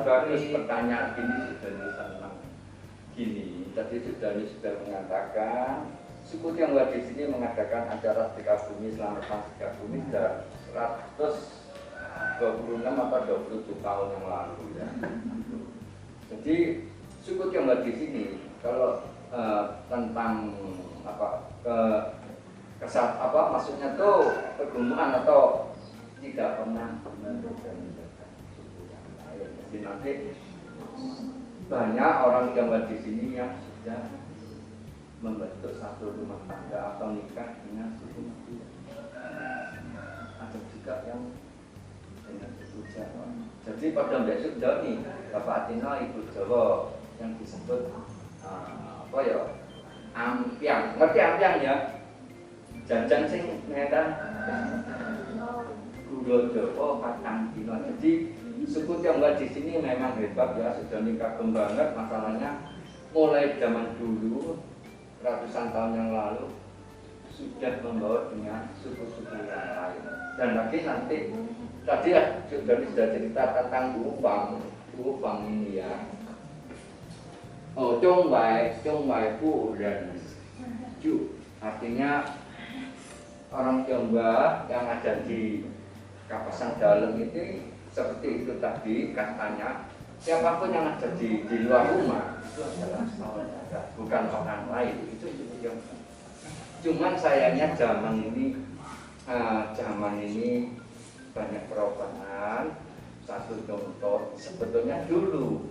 bagus pertanyaan ini sudah senang. Gini, tadi sudah mengatakan suku Tionghoa di sini mengadakan acara sedekah bumi selamatkan sedekah bumi sudah 126 atau 27 tahun yang lalu ya. Jadi suku Tionghoa di sini kalau tentang maksudnya tuh kegumulan atau tidak pernah mengerjakan suku yang lain. Jadi nanti banyak orang Tionghoa di sini yang sudah membentuk satu rumah tangga atau nikah dengan suku Madura. Ada juga yang dengan suku Jawa. Jadi pada besok Jawa nih, Bapak Atino, Ibu Jawa yang disebut ampiang. Ngerti ampiang ya? Janjan sing ngeten Guru Jawa Patang Dino. Jadi suku Tionghoa di sini memang hebat ya, sudah nikah banget. Masalahnya mulai zaman dulu ratusan tahun yang lalu sudah membawa dengan suku-suku yang lain. Dan lagi nanti tadi ya sudah cerita tentang Wufang ini ya. Chong Wai Fu dan Ju, artinya orang Tionghoa yang ada di Kapasan Dalam ini seperti itu tadi katanya, siapapun yang ada di luar rumah itu adalah saudara, bukan orang lain. Itu yang cuman sayangnya zaman ini banyak perubahan. Satu contoh, sebetulnya dulu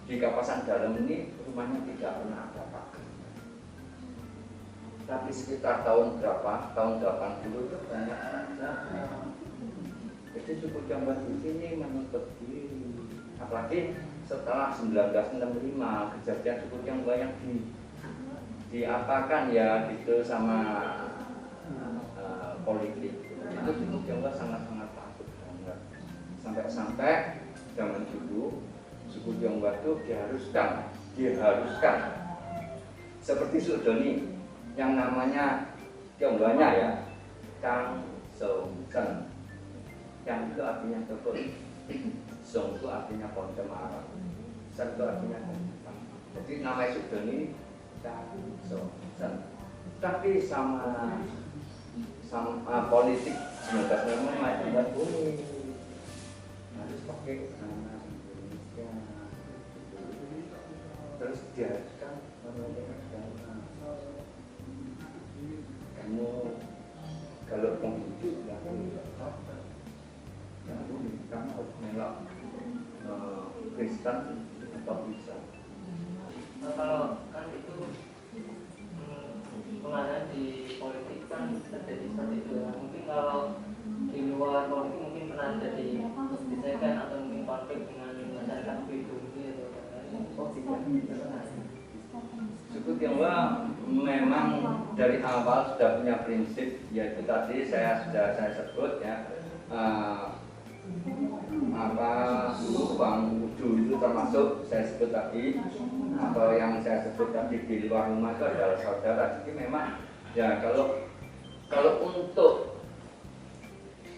di Kapasan Dalam ini rumahnya tidak pernah ada pagar. Tapi sekitar tahun berapa? Tahun 80 itu banyak saja. Jadi suku Tionghoa di sini menutup diri. Apalagi setelah 1965 kejadian suku Tionghoa yang diapakan ya gitu sama politik. Itu suku Tionghoa sangat-sangat takut banget. Sampai-sampai zaman dulu suku Tionghoa itu diharuskan seperti Sudoni yang namanya Tionghoanya ya Kang Song Sen, yang itu artinya tekun, Song itu artinya pohon cemara, Sen itu artinya pohon. Jadi namanya Sudoni Kang Song Sen. Tapi sama politik 1965 itu nggak boleh, harus pakai nama Indonesia. Terus diharuskan menolak agama. Kamu kalau penghidup nggak boleh apa, nggak boleh. Kamu harus melak Kristen atau bisa. Kalau kan itu pengalaman di politik kan terjadi seperti itu. Mungkin kalau di luar politik mungkin pernah jadi perselisihan atau mungkin konflik dengan masyarakat pribumi atau suku Tionghoa memang dari awal sudah punya prinsip, yaitu tadi saya sebut ya, Wufang Wudu itu termasuk saya sebut tadi, atau yang saya sebut tadi di luar rumah itu adalah saudara. Jadi memang ya kalau untuk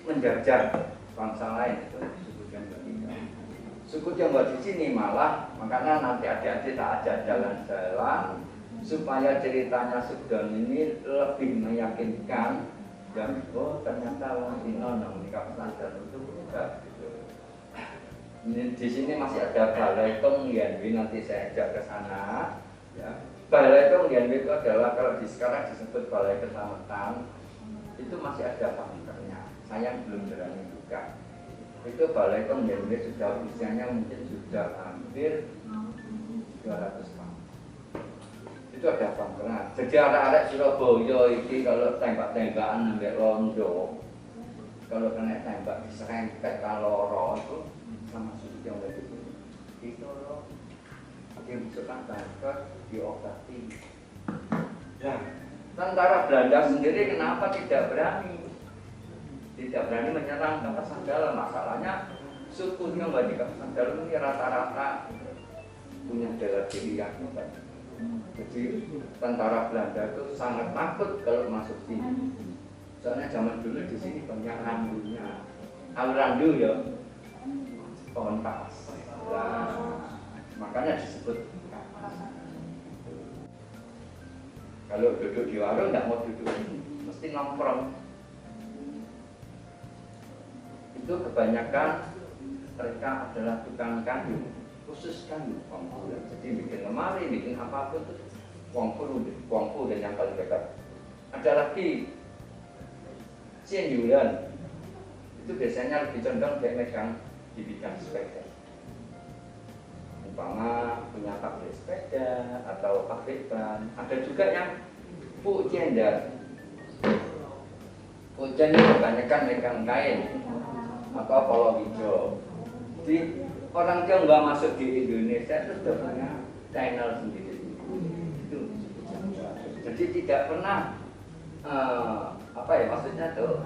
menjajah bangsa lain itu suku Tionghoa tidak. Suku Tionghoa di sini malah, makanya nanti adik-adik tak ajak jalan-jalan supaya ceritanya Sugeng ini lebih meyakinkan. Dan ternyata orang Cina di Kapasan Dalam itu bukan gitu. Di sini masih ada Balai Tong Lianwi, nanti saya ajak ke sana. Ya. Balai Tong Lianwi itu adalah kalau sekarang disebut Balai Kecamatan, itu masih ada bunkernya. Saya belum berani buka. Itu Balai Tong Lianwi sudah usianya mungkin sudah hampir 200 tahun. Itu ada bunkernya. Jadi arek-arek Surabaya ini kalau tembak-tembakan ambil londo, kalau kena tembak diserempet kaloro itu sama suku Tionghoa itu ditolong, dimasukkan bunker, diobati. Nah, tentara Belanda sendiri kenapa tidak berani menyerang Kapasan Dalam? Masalahnya suku Tionghoa di Kapasan Dalam ini rata-rata punya bela diri yang hebat. Jadi tentara Belanda itu sangat takut kalau masuk sini. Soalnya zaman dulu di sini banyak randunya, randu ya. pohon kapas. Nah, makanya disebut kapas. Kalau duduk di warung nggak mau duduk, mesti nongkrong. Itu kebanyakan mereka adalah tukang kayu, khusus kayu, wongfu. Jadi bikin lemari, bikin apapun itu wongfu dan yang paling dekat. Ada lagi Chen Yuan, itu biasanya lebih condong dia megang di bidang sepeda. Umpama punya pabrik sepeda atau pabrik ban. Ada juga yang Pu Cendar. Pu Cendar kebanyakan megang kain atau palawija. Jadi orang Tionghoa masuk di Indonesia itu sudah punya channel sendiri. Itu. Jadi tidak pernah maksudnya tuh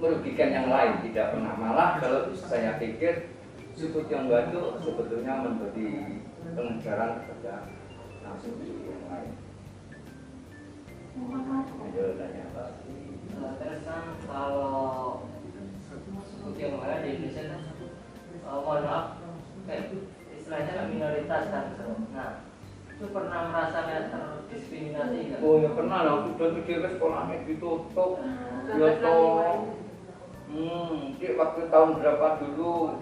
merugikan yang lain, tidak pernah. Malah kalau saya pikir suku Tionghoa itu sebetulnya memberi pengajaran kepada suku yang lain. Ayo tanya apa? Terus kan kalau suku Tionghoa di Indonesia mohon maaf, istilahnya minoritas kan. Nah, itu pernah merasa terdiskriminasi nggak? Oh ya pernah lah, sudah ke sekolahnya ditutup. Ya toh. Di waktu tahun berapa dulu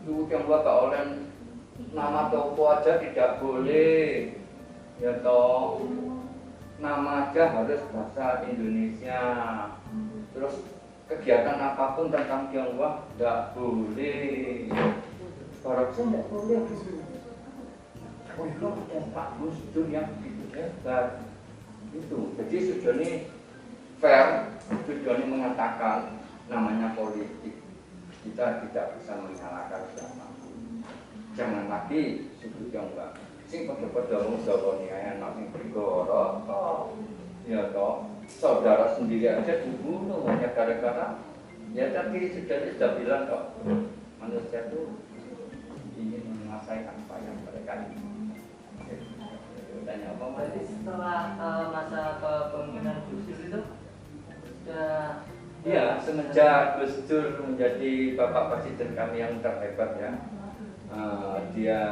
suku Tionghoa gak oleh nama toko aja tidak boleh. Ya toh. Nama aja harus bahasa Indonesia. Terus kegiatan apapun tentang Tionghoa tidak boleh. Korupsi tidak boleh. Oh itu Pak Gus Dur yang begitu hebat. Itu. Jadi Sujoni fair. Sujoni mengatakan namanya politik. Kita tidak bisa menyalahkan siapapun. Jangan lagi suku Tionghoa. Sing pada-pada wong Jawa ni anak sing Brigoro, ya toh, saudara sendiri aja dibunuh hanya gara-gara ya tapi sudah bilang kok manusia itu ingin menguasai apa yang mereka ingin. Tanya apa? Berarti setelah masa kepemimpinan Gus Dur itu sudah ya semenjak Gus Dur menjadi Bapak Presiden kami yang terhebat ya, dia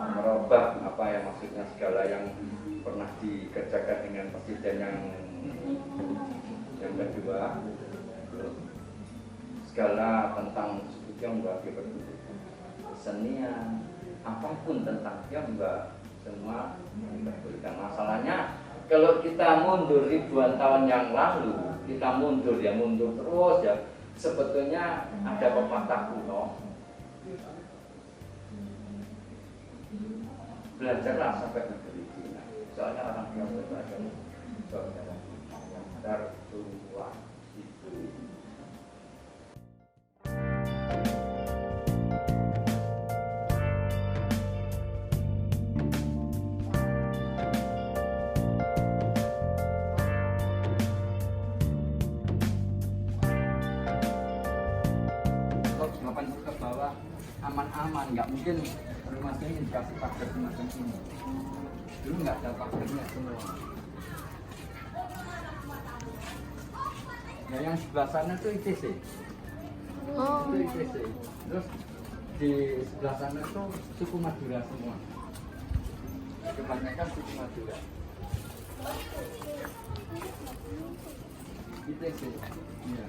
merubah apa ya maksudnya segala yang pernah dikerjakan dengan presiden yang kedua, segala tentang suku Tionghoa kesenian apapun tentang Tionghoa semua diperbolehkan. Masalahnya kalau kita mundur ribuan tahun yang lalu, kita mundur terus ya, sebetulnya ada pepatah kuno. Belajarlah sampai negeri Cina. Soalnya orang Tionghoa itu ada saudara yang tertua itu. Kalau jawaban ke bawah aman-aman, nggak mungkin rumah saya dikasih pagar semacam ini. Dulu nggak ada pagarnya semua. Nah yang sebelah sana itu ITC. Itu ITC. Terus di sebelah sana itu suku Madura semua. Kebanyakan suku Madura. ITC. Iya.